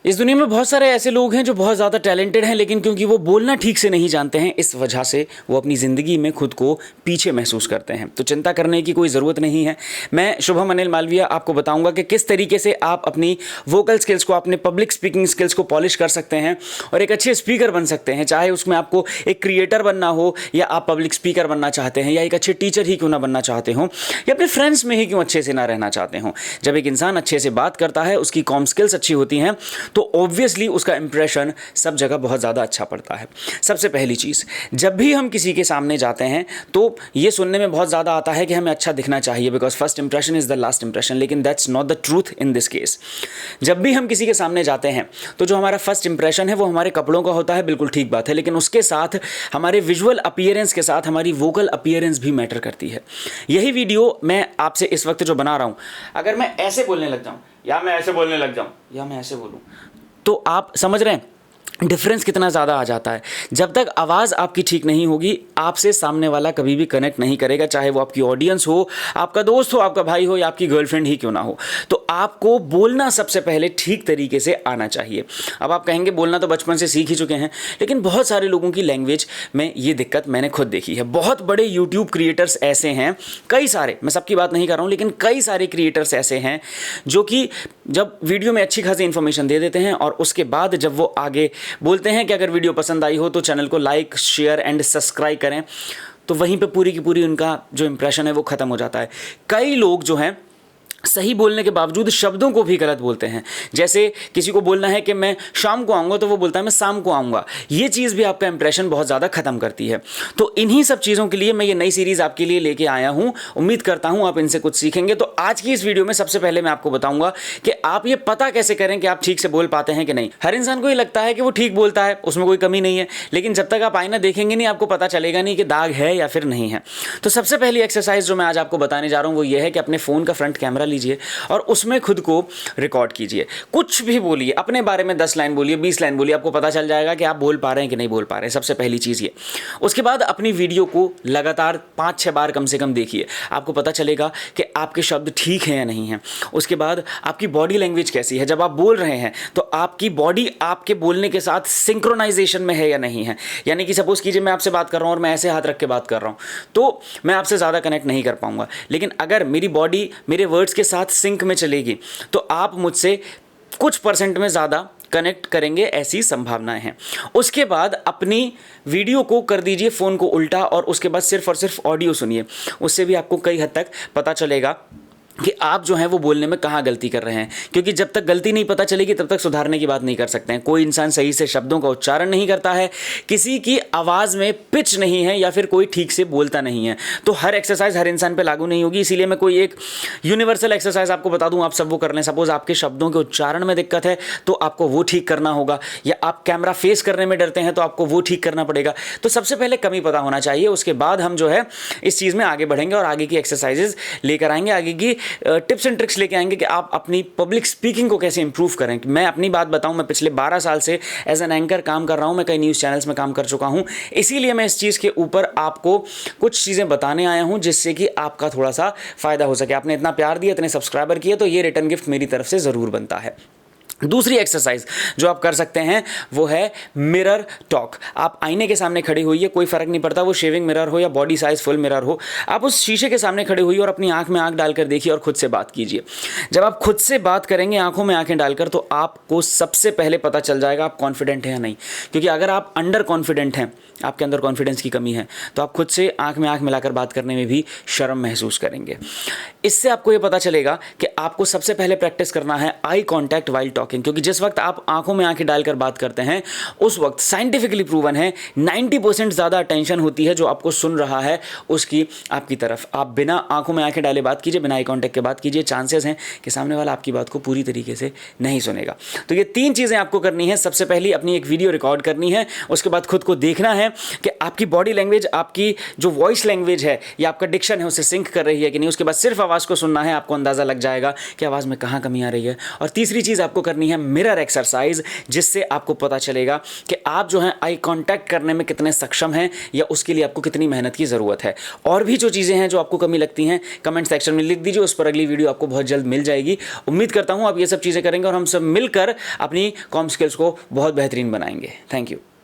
इस दुनिया में बहुत सारे ऐसे लोग हैं जो बहुत ज़्यादा टैलेंटेड हैं, लेकिन क्योंकि वो बोलना ठीक से नहीं जानते हैं, इस वजह से वो अपनी ज़िंदगी में खुद को पीछे महसूस करते हैं। तो चिंता करने की कोई ज़रूरत नहीं है। मैं शुभम अनिल मालविया आपको बताऊंगा कि किस तरीके से आप अपनी वोकल स्किल्स को, अपने पब्लिक स्पीकिंग स्किल्स को पॉलिश कर सकते हैं और एक अच्छे स्पीकर बन सकते हैं। चाहे उसमें आपको एक क्रिएटर बनना हो, या आप पब्लिक स्पीकर बनना चाहते हैं, या एक अच्छे टीचर ही क्यों ना बनना चाहते हो, या अपने फ्रेंड्स में ही क्यों अच्छे से ना रहना चाहते हो। जब एक इंसान अच्छे से बात करता है, उसकी कॉम स्किल्स अच्छी होती हैं, तो ऑब्वियसली उसका इंप्रेशन सब जगह बहुत ज़्यादा अच्छा पड़ता है। सबसे पहली चीज़, जब भी हम किसी के सामने जाते हैं तो ये सुनने में बहुत ज़्यादा आता है कि हमें अच्छा दिखना चाहिए, because first impression is the last impression, लेकिन that's not the truth in this case. जब भी हम किसी के सामने जाते हैं तो जो हमारा फर्स्ट इंप्रेशन है वो हमारे कपड़ों का होता है, बिल्कुल ठीक बात है, लेकिन उसके साथ हमारे विजुअल अपीयरेंस के साथ हमारी वोकल अपीयरेंस भी मैटर करती है। यही वीडियो मैं आपसे इस वक्त जो बना रहा हूँ, अगर मैं ऐसे बोलने लग जाऊँ, या मैं ऐसे बोलने लग जाऊँ, या मैं ऐसे बोलूँ, तो आप समझ रहे हैं डिफरेंस कितना ज़्यादा आ जाता है। जब तक आवाज़ आपकी ठीक नहीं होगी, आपसे सामने वाला कभी भी कनेक्ट नहीं करेगा, चाहे वो आपकी ऑडियंस हो, आपका दोस्त हो, आपका भाई हो, या आपकी गर्लफ्रेंड ही क्यों ना हो। तो आपको बोलना सबसे पहले ठीक तरीके से आना चाहिए। अब आप कहेंगे बोलना तो बचपन से सीख ही चुके हैं, लेकिन बहुत सारे लोगों की लैंग्वेज में ये दिक्कत मैंने खुद देखी है। बहुत बड़े यूट्यूब क्रिएटर्स ऐसे हैं, कई सारे, मैं सबकी बात नहीं कर रहा हूँ, लेकिन कई सारे क्रिएटर्स ऐसे हैं जो कि जब वीडियो में अच्छी खासी इन्फॉर्मेशन दे देते हैं और उसके बाद जब वो आगे बोलते हैं कि अगर वीडियो पसंद आई हो तो चैनल को लाइक, शेयर एंड सब्सक्राइब करें, तो वहीं पे पूरी की पूरी उनका जो इंप्रेशन है वो ख़त्म हो जाता है। कई लोग जो हैं सही बोलने के बावजूद शब्दों को भी गलत बोलते हैं। जैसे किसी को बोलना है कि मैं शाम को आऊँगा, तो वो बोलता है मैं शाम को आऊँगा। ये चीज़ भी आपका इंप्रेशन बहुत ज़्यादा ख़त्म करती है। तो इन्हीं सब चीज़ों के लिए मैं ये नई सीरीज़ आपके लिए लेके आया हूँ। उम्मीद करता हूँ आप इनसे कुछ सीखेंगे। तो आज की इस वीडियो में सबसे पहले मैं आपको बताऊँगा कि आप ये पता कैसे करें कि आप ठीक से बोल पाते हैं कि नहीं। हर इंसान को ये लगता है कि वो ठीक बोलता है, उसमें कोई कमी नहीं है, लेकिन जब तक आप आईना देखेंगे नहीं, आपको पता चलेगा नहीं कि दाग है या फिर नहीं है। तो सबसे पहली एक्सरसाइज जो मैं आज आपको बताने जा रहा हूँ वो ये है कि अपने फ़ोन का फ्रंट कैमरा लीजिए और उसमें खुद को रिकॉर्ड कीजिए। कुछ भी बोलिए, अपने बारे में 10 लाइन बोलिए, 20 लाइन बोलिए, आपको पता चल जाएगा कि आप बोल पा रहे हैं कि नहीं बोल पा रहे हैं। सबसे पहली चीज़ ये। उसके बाद अपनी वीडियो को लगातार 5-6 बार कम से कम देखिए, आपको पता चलेगा कि आपके शब्द ठीक हैं या नहीं हैं। उसके बाद आपकी बॉडी लैंग्वेज कैसी है, जब आप बोल रहे हैं तो आपकी बॉडी आपके बोलने के साथ सिंक्रोनाइजेशन में है या नहीं है। यानी कि सपोज कीजिए मैं आपसे बात कर रहा हूँ और मैं ऐसे हाथ रख के बात कर रहा हूँ, तो मैं आपसे ज़्यादा कनेक्ट नहीं कर पाऊंगा, लेकिन अगर मेरी बॉडी मेरे वर्ड्स के साथ सिंक में चलेगी तो आप मुझसे कुछ परसेंट में ज़्यादा कनेक्ट करेंगे, ऐसी संभावनाएं हैं। उसके बाद अपनी वीडियो को कर दीजिए फ़ोन को उल्टा और उसके बाद सिर्फ और सिर्फ ऑडियो सुनिए। उससे भी आपको कई हद तक पता चलेगा कि आप जो हैं वो बोलने में कहाँ गलती कर रहे हैं, क्योंकि जब तक गलती नहीं पता चलेगी तब तक सुधारने की बात नहीं कर सकते हैं। कोई इंसान सही से शब्दों का उच्चारण नहीं करता है, किसी की आवाज़ में पिच नहीं है, या फिर कोई ठीक से बोलता नहीं है। तो हर एक्सरसाइज हर इंसान पे लागू नहीं होगी, इसीलिए मैं कोई एक यूनिवर्सल एक्सरसाइज आपको बता दूं, आप सब वो कर लें। सपोज आपके शब्दों के उच्चारण में दिक्कत है तो आपको वो ठीक करना होगा, या आप कैमरा फेस करने में डरते हैं तो आपको वो ठीक करना पड़ेगा। तो सबसे पहले कमी पता होना चाहिए, उसके बाद हम जो है इस चीज़ में आगे बढ़ेंगे और आगे की एक्सरसाइजेज लेकर आएंगे, आगे की टिप्स एंड ट्रिक्स लेके आएंगे कि आप अपनी पब्लिक स्पीकिंग को कैसे इंप्रूव करें। मैं अपनी बात बताऊं, मैं पिछले 12 साल से एज एन एंकर काम कर रहा हूं, मैं कई न्यूज़ चैनल्स में काम कर चुका हूं, इसीलिए मैं इस चीज़ के ऊपर आपको कुछ चीज़ें बताने आया हूं जिससे कि आपका थोड़ा सा फ़ायदा हो सके। आपने इतना प्यार दिया, इतने सब्सक्राइबर किए, तो ये रिटर्न गिफ्ट मेरी तरफ से ज़रूर बनता है। दूसरी एक्सरसाइज जो आप कर सकते हैं वो है मिरर टॉक। आप आईने के सामने खड़े होइए, कोई फर्क नहीं पड़ता वो शेविंग मिरर हो या बॉडी साइज फुल मिरर हो, आप उस शीशे के सामने खड़े होइए और अपनी आंख में आंख डालकर देखिए और खुद से बात कीजिए। जब आप खुद से बात करेंगे आंखों में आंखें डालकर, तो आपको सबसे पहले पता चल जाएगा आप कॉन्फिडेंट हैं या नहीं। क्योंकि अगर आप अंडर कॉन्फिडेंट हैं, आपके अंदर कॉन्फिडेंस की कमी है, तो आप खुद से आंख में आंख मिलाकर बात करने में भी शर्म महसूस करेंगे। इससे आपको ये पता चलेगा कि आपको सबसे पहले प्रैक्टिस करना है आई कॉन्टैक्ट वाइल टॉकिंग, क्योंकि जिस वक्त आप आंखों में आंखें डालकर बात करते हैं उस वक्त साइंटिफिकली प्रूवन है 90% ज़्यादा अटेंशन होती है जो आपको सुन रहा है उसकी आपकी तरफ। आप बिना आंखों में आंखें डाले बात कीजिए, बिना आई कॉन्टैक्ट के बात कीजिए, चांसेस हैं कि सामने वाला आपकी बात को पूरी तरीके से नहीं सुनेगा। तो ये 3 चीज़ें आपको करनी है। सबसे पहली अपनी एक वीडियो रिकॉर्ड करनी है, उसके बाद खुद को देखना है कि आपकी बॉडी लैंग्वेज, आपकी जो वॉइस लैंग्वेज है या आपका डिक्शन है उससे सिंक कर रही है कि नहीं। उसके बाद सिर्फ आवाज़ को सुनना है, आपको अंदाज़ा लग जाएगा कि आवाज़ में कहाँ कमी आ रही है। और तीसरी चीज़ आपको करनी करनी है मिरर एक्सरसाइज, जिससे आपको पता चलेगा कि आप जो हैं आई कांटेक्ट करने में कितने सक्षम हैं या उसके लिए आपको कितनी मेहनत की ज़रूरत है। और भी जो चीज़ें हैं जो आपको कमी लगती हैं कमेंट सेक्शन में लिख दीजिए, उस पर अगली वीडियो आपको बहुत जल्द मिल जाएगी। उम्मीद करता हूँ आप ये सब चीज़ें करेंगे और हम सब मिलकर अपनी कॉम स्किल्स को बहुत बेहतरीन बनाएंगे। Thank you.